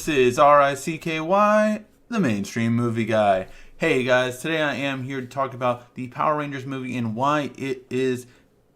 This is RICKY, the mainstream movie guy. Hey guys, today I am here to talk about the Power Rangers movie and why it is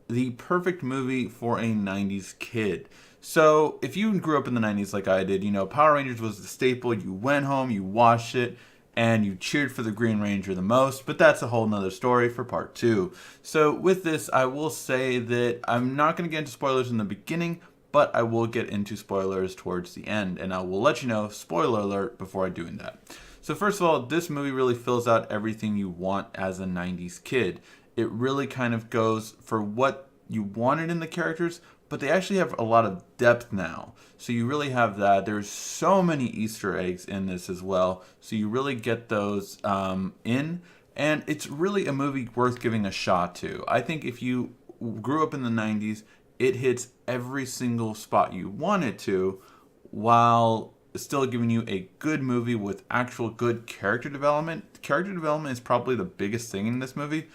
the perfect movie for a 90s kid. So, if you grew up in the 90s like I did, you know, Power Rangers was the staple. You went home, you watched it, and you cheered for the Green Ranger the most, but that's a whole nother story for part two. So, with this, I will say that I'm not going to get into spoilers in the beginning, but I will get into spoilers towards the end, and I will let you know, spoiler alert, before I do that. So first of all, this movie really fills out everything you want as a 90s kid. It really kind of goes for what you wanted in the characters, but they actually have a lot of depth now. So you really have that. There's so many Easter eggs in this as well, so you really get those in, and it's really a movie worth giving a shot to. I think if you grew up in the 90s, it hits every single spot you want it to, while still giving you a good movie with actual good character development. Character development is probably the biggest thing in this movie,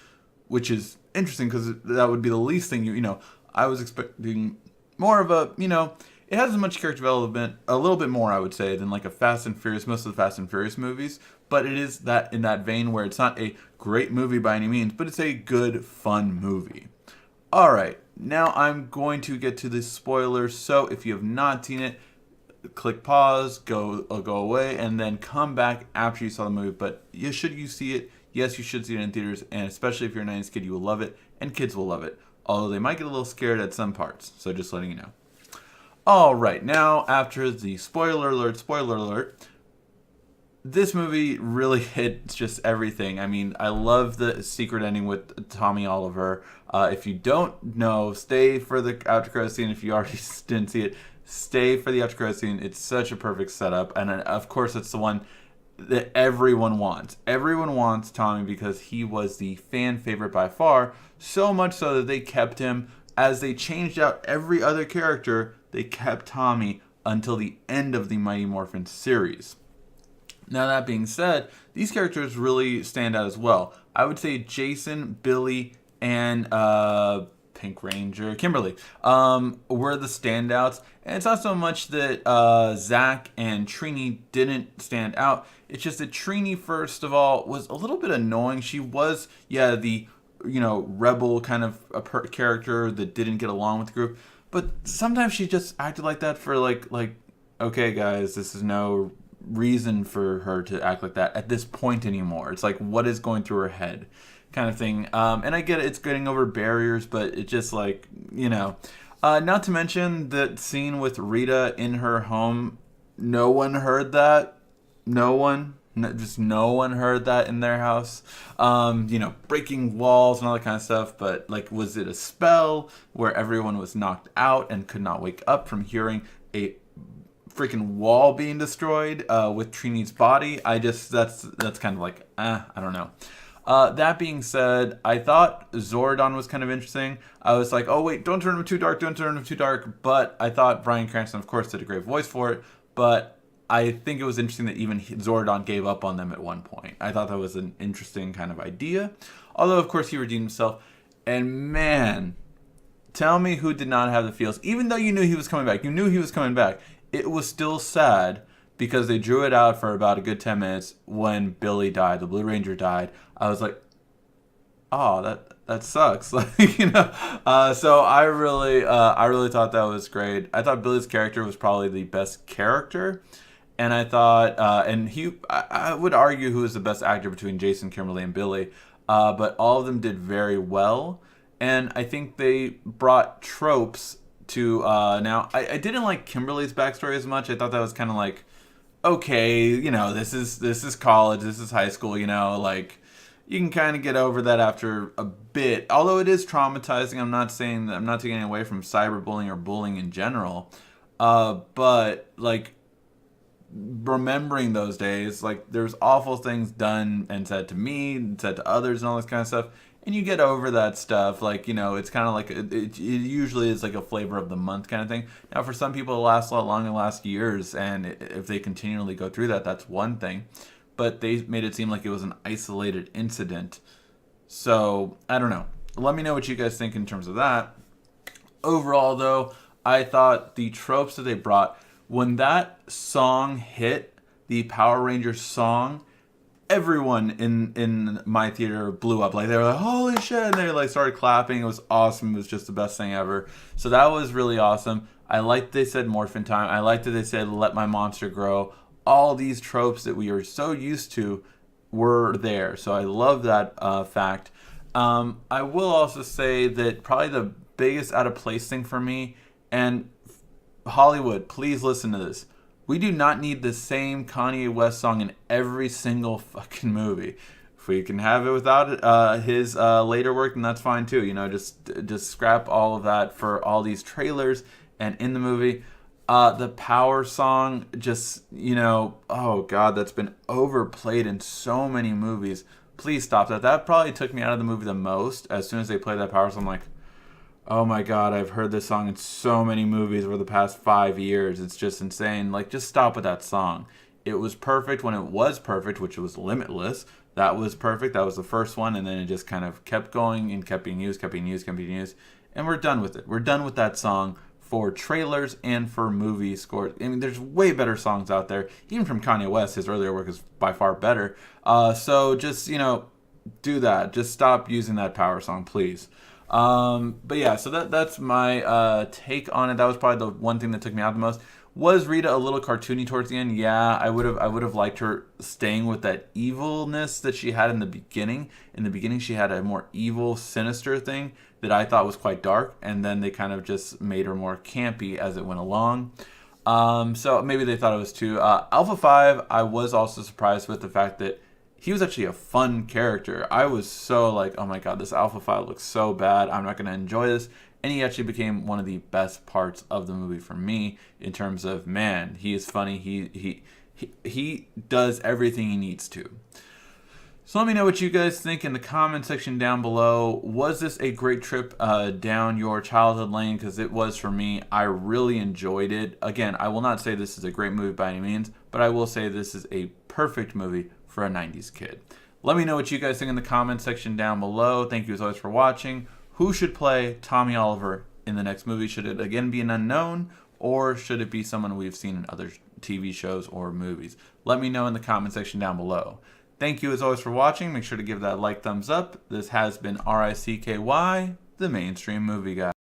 which is interesting because that would be the least thing you know. I was expecting more of a, it has as much character development, a little bit more, I would say, than like a Fast and Furious, most of the Fast and Furious movies. But it is that in that vein where it's not a great movie by any means, but it's a good, fun movie. All right, now I'm going to get to the spoilers. So if you have not seen it, click pause, go away, and then come back after you saw the movie. But should you see it? Yes, you should see it in theaters, and especially if you're a 90s kid, you will love it, and kids will love it. Although they might get a little scared at some parts, so just letting you know. All right, now after the spoiler alert, this movie really hits just everything. I mean, I love the secret ending with Tommy Oliver. If you don't know, stay for the after credit scene. If you already didn't see it, stay for the after credit scene. It's such a perfect setup, and of course, it's the one that everyone wants. Everyone wants Tommy because he was the fan favorite by far. So much so that they kept him. As they changed out every other character, they kept Tommy until the end of the Mighty Morphin series. Now that being said, these characters really stand out as well. I would say Jason, Billy, and Pink Ranger, Kimberly, were the standouts. And it's not so much that Zach and Trini didn't stand out. It's just that Trini, first of all, was a little bit annoying. She was, the rebel kind of a character that didn't get along with the group. But sometimes she just acted like that for like, okay, guys, this is no reason for her to act like that at this point anymore. It's like, what is going through her head kind of thing. And I get it, it's getting over barriers, but it just not to mention that scene with Rita in her home. No one heard that. No one heard that in their house. Breaking walls and all that kind of stuff. But was it a spell where everyone was knocked out and could not wake up from hearing a freaking wall being destroyed with Trini's body? That's kind of I don't know. That being said, I thought Zordon was kind of interesting. I was like, oh wait, don't turn him too dark. But I thought Bryan Cranston, of course, did a great voice for it. But I think it was interesting that even Zordon gave up on them at one point. I thought that was an interesting kind of idea. Although, of course, he redeemed himself. And man, tell me who did not have the feels. Even though you knew he was coming back. It was still sad because they drew it out for about a good 10 minutes when Billy died, the Blue Ranger died. I was like, oh, that sucks. So I really thought that was great. I thought Billy's character was probably the best character. And I thought, I would argue who was the best actor between Jason, Kimberly, and Billy. But all of them did very well. And I think they brought tropes to now I didn't like Kimberly's backstory as much. I thought that was kind of okay, this is college, this is high school, you can kind of get over that after a bit. Although it is traumatizing. I'm not taking away from cyberbullying or bullying in general. But remembering those days, there's awful things done and said to me and said to others and all this kind of stuff. And you get over that stuff, it's kind of it usually is a flavor of the month kind of thing. Now, for some people, it lasts a lot longer, it lasts years, and if they continually go through that, that's one thing. But they made it seem like it was an isolated incident. So, I don't know. Let me know what you guys think in terms of that. Overall, though, I thought the tropes that they brought When that song hit, the Power Rangers song, everyone in my theater blew up. Like they were like, "Holy shit!" And they like started clapping. It was awesome. It was just the best thing ever. So that was really awesome. I liked they said Morphin Time. I liked that they said Let My Monster Grow. All these tropes that we are so used to were there. So I love that fact. I will also say that probably the biggest out of place thing for me, and Hollywood, please listen to this. We do not need the same Kanye West song in every single fucking movie. If we can have it without his later work, then that's fine too. You know, just scrap all of that for all these trailers and in the movie. The Power song, just, you know, oh god, that's been overplayed in so many movies. Please stop that. That probably took me out of the movie the most. As soon as they played that Power song, I'm like, oh my god, I've heard this song in so many movies over the past 5 years. It's just insane. Like, just stop with that song. It was perfect when it was perfect, which was Limitless. That was perfect. That was the first one, and then it just kind of kept going and kept being used, kept being used, kept being used. And we're done with it. We're done with that song for trailers and for movie scores. I mean, there's way better songs out there. Even from Kanye West, his earlier work is by far better. So just, you know, do that. Just stop using that Power song, please. But yeah, so that's my take on it. That was probably the one thing that took me out the most. Was Rita a little cartoony towards the end? Yeah, I would have liked her staying with that evilness that she had in the beginning. In the beginning, she had a more evil, sinister thing that I thought was quite dark, and then they kind of just made her more campy as it went along. So maybe they thought it was too. Alpha 5, I was also surprised with the fact that he was actually a fun character. I was so like, oh my god, this Alpha 5 looks so bad. I'm not going to enjoy this. And he actually became one of the best parts of the movie for me in terms of, man, he is funny. He does everything he needs to. So let me know what you guys think in the comment section down below. Was this a great trip down your childhood lane? Because it was for me. I really enjoyed it. Again, I will not say this is a great movie by any means, but I will say this is a perfect movie for a 90s kid. Let me know what you guys think in the comment section down below. Thank you as always for watching. Who should play Tommy Oliver in the next movie? Should it again be an unknown, or should it be someone we've seen in other TV shows or movies? Let me know in the comment section down below. Thank you as always for watching. Make sure to give that like, thumbs up. This has been RICKY, the Mainstream Movie Guy.